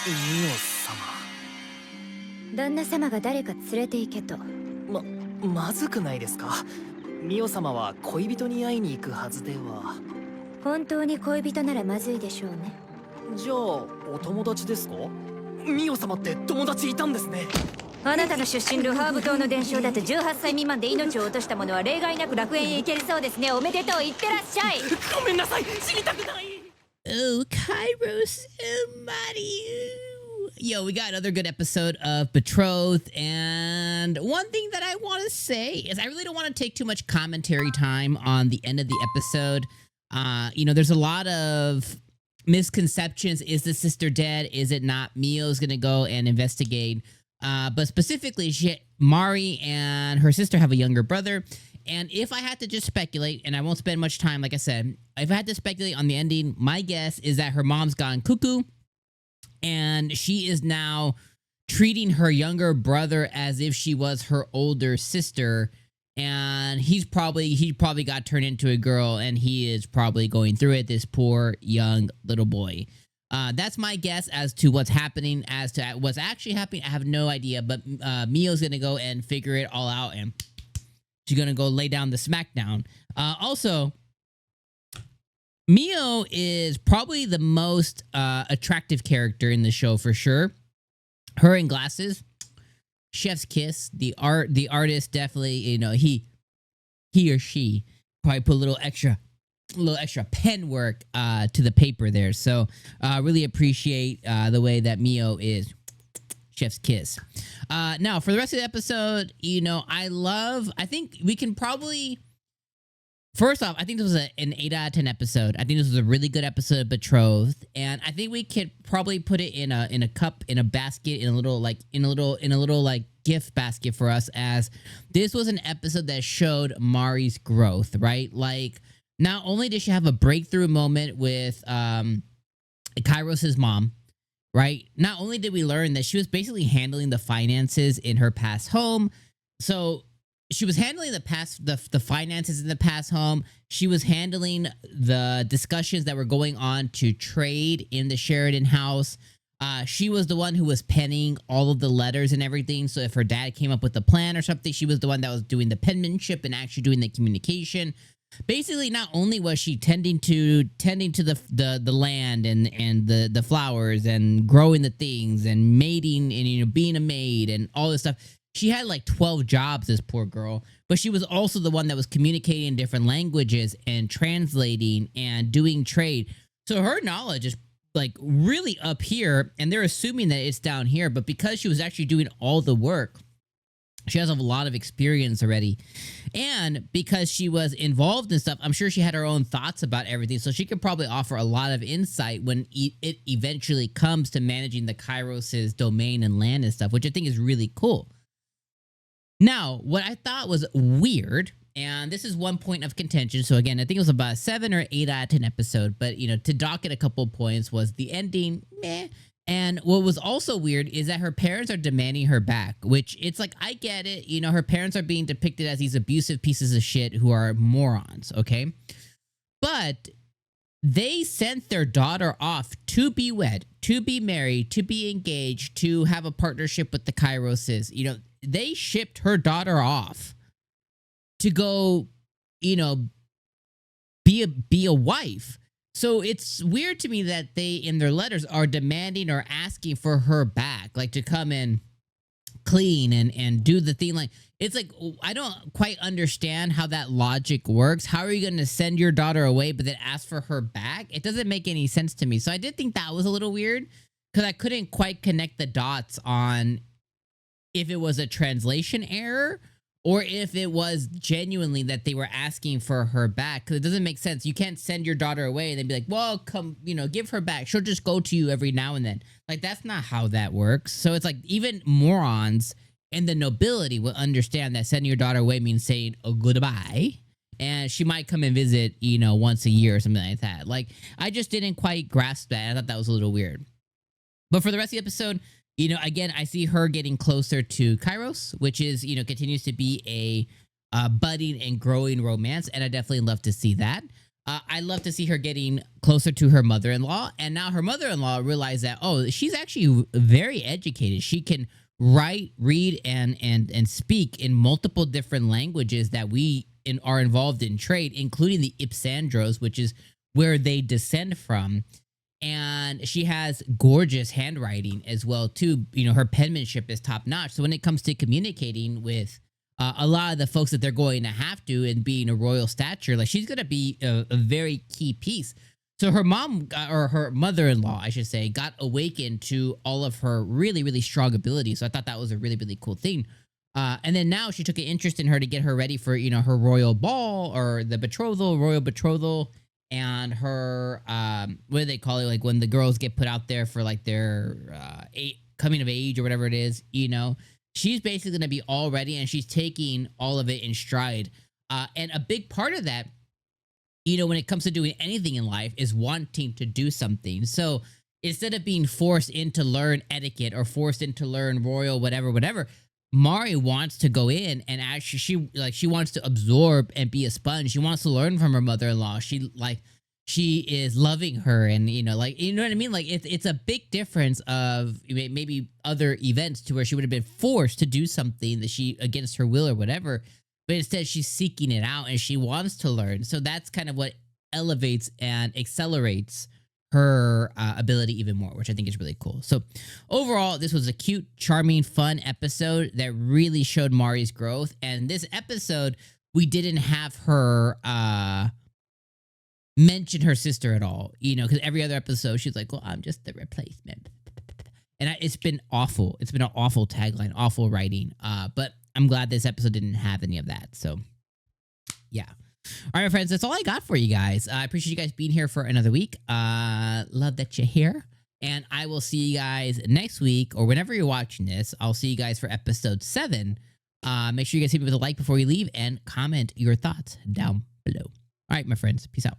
ミオ様。旦那様が誰か連れて行けと。まずくないですか？ミオ様は恋人に会いに行くはずでは。本当に恋人ならまずいでしょうね。じゃあお友達ですか？ミオ様って友達いたんですね。あなたの出身ルハーブ島の伝承だと18歳未満で命を落とした者は例外なく楽園へ行けるそうですね。おめでとう、行ってらっしゃい。ごめんなさい、死にたくない。Oh, Kairos and Mario. Yo, we got another good episode of Betrothed, and one thing that I want to say is I really don't want to take too much commentary time on the end of the episode. There's a lot of misconceptions. Is the sister dead? Is it not? Mio's gonna go and investigate. But specifically, Mari and her sister have a younger brother. And if I had to just speculate, and I won't spend much time, like I said, if I had to speculate on the ending, my guess is that her mom's gone cuckoo, and she is now treating her younger brother as if she was her older sister, and he probably got turned into a girl, and he is probably going through it, this poor young little boy. That's my guess as to what's happening. As to what's actually happening, I have no idea, but Mio's gonna go and figure it all out, and she's gonna go lay down the smackdown. Also, Mio is probably the most attractive character in the show for sure. Her in glasses, chef's kiss. The artist definitely, he or she probably put a little extra pen work to the paper there. So really appreciate the way that Mio is chef's kiss. Now for the rest of the episode, I think we can probably, first off, I think this was an 8 out of 10 episode. I think this was a really good episode of Betrothed, and I think we could probably put it in a cup, in a basket, in a little gift basket for us, as this was an episode that showed Mari's growth, right? Like, not only did she have a breakthrough moment with Kairos' mom, right? Not only did we learn that she was basically handling the finances in her past home. So she was handling the finances in the past home. She was handling the discussions that were going on to trade in the Sheridan house. She was the one who was penning all of the letters and everything. So if her dad came up with a plan or something, she was the one that was doing the penmanship and actually doing the communication. Basically, not only was she tending to the land and the flowers and growing the things and mating and being a maid and all this stuff. She had like 12 jobs, this poor girl, but she was also the one that was communicating in different languages and translating and doing trade. So her knowledge is like really up here, and they're assuming that it's down here, but because she was actually doing all the work, she has a lot of experience already. And because she was involved in stuff, I'm sure she had her own thoughts about everything. So she could probably offer a lot of insight when it eventually comes to managing the Kairos' domain and land and stuff, which I think is really cool. Now, what I thought was weird, and this is one point of contention. So again, I think it was about a 7 or 8 out of 10 episode, but to dock it a couple points, was the ending, meh. And what was also weird is that her parents are demanding her back, which it's like, I get it. Her parents are being depicted as these abusive pieces of shit who are morons, okay? But they sent their daughter off to be wed, to be married, to be engaged, to have a partnership with the Kairoses. They shipped her daughter off to go, be a wife. So it's weird to me that they, in their letters, are demanding or asking for her back, like to come and clean and do the thing. Like, it's like, I don't quite understand how that logic works. How are you going to send your daughter away but then ask for her back? It doesn't make any sense to me. So I did think that was a little weird, because I couldn't quite connect the dots on if it was a translation error or if it was genuinely that they were asking for her back, because it doesn't make sense. You can't send your daughter away and then be like, well, come, give her back. She'll just go to you every now and then. Like, that's not how that works. So it's like, even morons in the nobility will understand that sending your daughter away means saying a goodbye, and she might come and visit, once a year or something like that. Like, I just didn't quite grasp that. I thought that was a little weird. But for the rest of the episode, again, I see her getting closer to Kairos, which is, continues to be a budding and growing romance, and I definitely love to see that. I love to see her getting closer to her mother-in-law, and now her mother-in-law realized that, oh, she's actually very educated. She can write, read, and speak in multiple different languages that are involved in trade, including the 𝐒𝐻𝐴ndros, which is where they descend from. And she has gorgeous handwriting as well too. You know, her penmanship is top notch. So when it comes to communicating with a lot of the folks that they're going to have to, and being a royal stature, like she's going to be a very key piece. So her mom or her mother-in-law, I should say, got awakened to all of her really, really strong abilities. So I thought that was a really, really cool thing. And then now she took an interest in her to get her ready for, you know, her royal ball or the betrothal, royal betrothal, and her, what do they call it? Like when the girls get put out there for like their coming of age or whatever it is, you know, she's basically going to be all ready, and she's taking all of it in stride. And a big part of that, you know, when it comes to doing anything in life, is wanting to do something. So instead of being forced in to learn etiquette or forced in to learn royal whatever, Mari wants to go in and actually she wants to absorb and be a sponge. She wants to learn from her mother-in-law. She is loving her, and you know, like, you know what I mean? Like it's a big difference of maybe other events to where she would have been forced to do something that she, against her will or whatever, but instead she's seeking it out and she wants to learn. So that's kind of what elevates and accelerates her ability even more, which I think is really cool. So overall, this was a cute, charming, fun episode that really showed Mari's growth. And this episode, we didn't have her mention her sister at all, you know, because every other episode she's like, well, I'm just the replacement. And it's been awful. It's been an awful tagline, awful writing. But I'm glad this episode didn't have any of that. So yeah. All right, my friends, that's all I got for you guys. I appreciate you guys being here for another week. Love that you're here. And I will see you guys next week, or whenever you're watching this. I'll see you guys for episode 7. Make sure you guys hit me with a like before you leave, and comment your thoughts down below. All right, my friends, peace out.